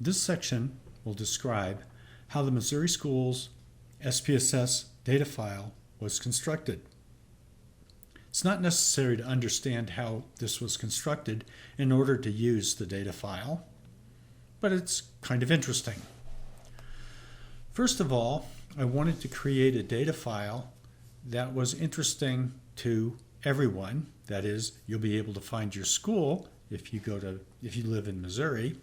This section will describe how the Missouri Schools SPSS data file was constructed. It's not necessary to understand how this was constructed in order to use the data file, but it's kind of interesting. First of all, I wanted to create a data file that was interesting to everyone. That is, you'll be able to find your school if you live in Missouri.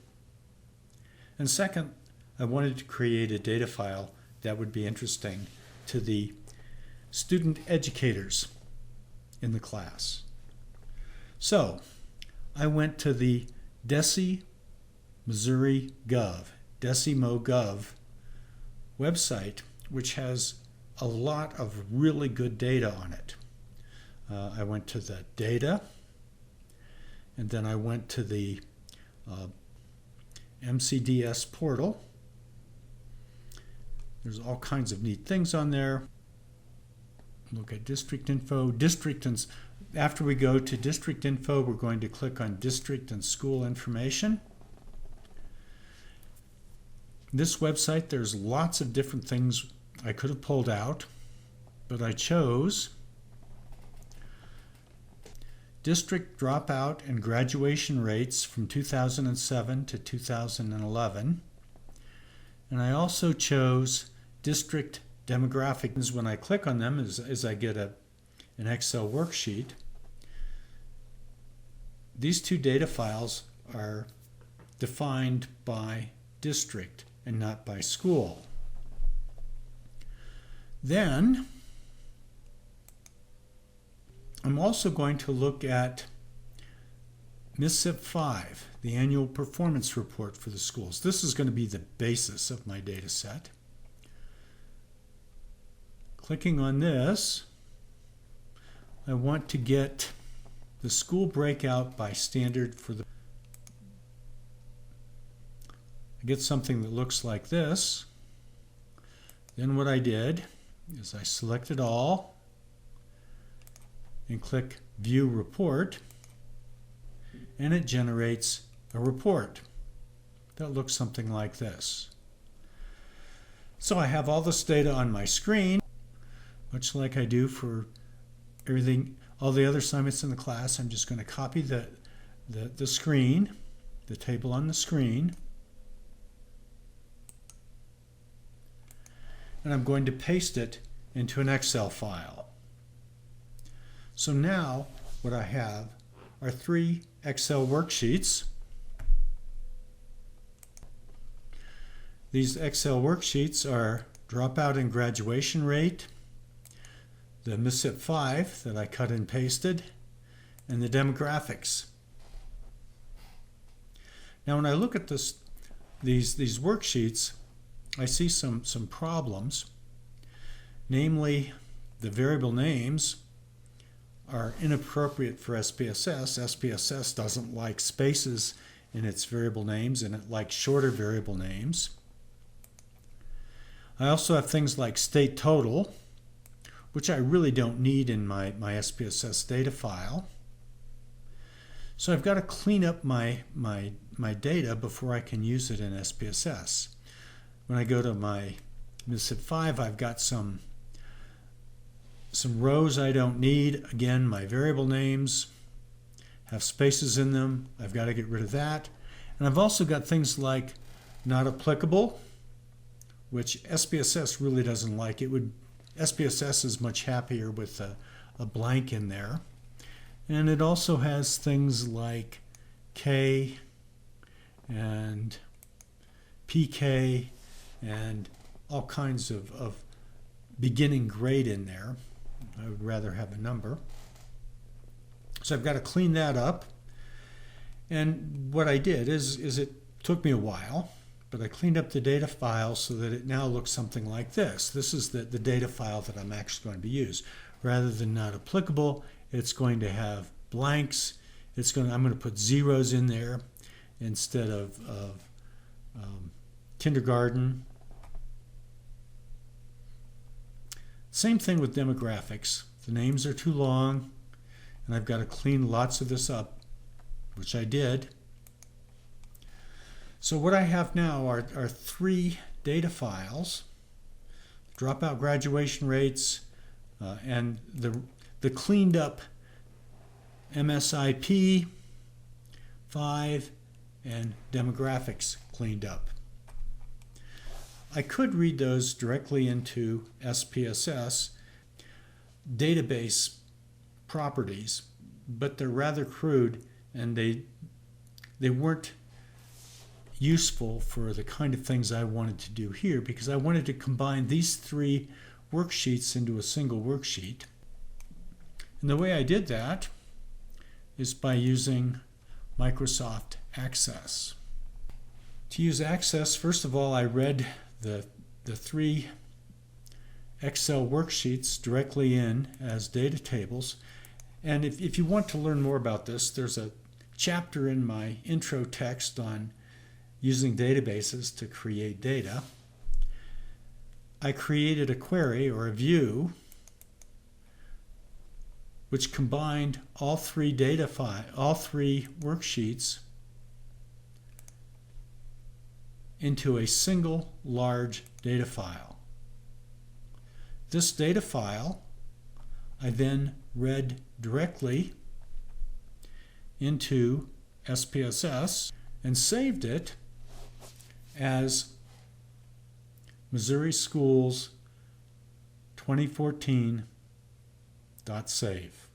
And second, I wanted to create a data file that would be interesting to the student educators in the class. So I went to the DESI Missouri Gov, DESI-MoGov website, which has a lot of really good data on it. I went to the data, and then I went to the MCDS portal. There's all kinds of neat things on there. Look at district info. After we go to district info, we're going to click on district and school information. This website, there's lots of different things I could have pulled out, but I chose district dropout and graduation rates from 2007 to 2011. And I also chose district demographics. When I click on them, as I get an Excel worksheet, these two data files are defined by district and not by school. Then I'm also going to look at Mississippi 5, the annual performance report for the schools. This is going to be the basis of my data set. Clicking on this, I want to get the school breakout by standard for the. I get something that looks like this. Then what I did is I selected all and click View Report, and it generates a report that looks something like this. So I have all this data on my screen, much like I do for everything, all the other assignments in the class. I'm just going to copy the screen, the table on the screen, and I'm going to paste it into an Excel file. So now what I have are 3 Excel worksheets. These Excel worksheets are dropout and graduation rate, the Mississippi 5 that I cut and pasted, and the demographics. Now when I look at these worksheets, I see some problems. Namely, the variable names are inappropriate for SPSS. SPSS doesn't like spaces in its variable names, and it likes shorter variable names. I also have things like state total, which I really don't need in my SPSS data file. So I've got to clean up my data before I can use it in SPSS. When I go to my Mississippi 5, I've got some rows I don't need. Again, my variable names have spaces in them. I've got to get rid of that. And I've also got things like not applicable, which SPSS really doesn't like. SPSS is much happier with a blank in there. And it also has things like K and PK and all kinds of beginning grade in there. I would rather have a number. So I've got to clean that up. And what I did is it took me a while, but I cleaned up the data file so that it now looks something like this. This is the data file that I'm actually going to use. Rather than not applicable, it's going to have blanks. I'm going to put zeros in there instead of kindergarten. Same thing with demographics. The names are too long, and I've got to clean lots of this up, which I did. So what I have now are three data files: dropout graduation rates, and the cleaned up MSIP 5 and demographics cleaned up. I could read those directly into SPSS database properties, but they're rather crude and they weren't useful for the kind of things I wanted to do here, because I wanted to combine these three worksheets into a single worksheet. And the way I did that is by using Microsoft Access. To use Access, first of all, I read the three Excel worksheets directly in as data tables. And if you want to learn more about this, there's a chapter in my intro text on using databases to create data. I created a query or a view which combined all three worksheets into a single large data file. This data file I then read directly into SPSS and saved it as Missouri Schools 2014.save.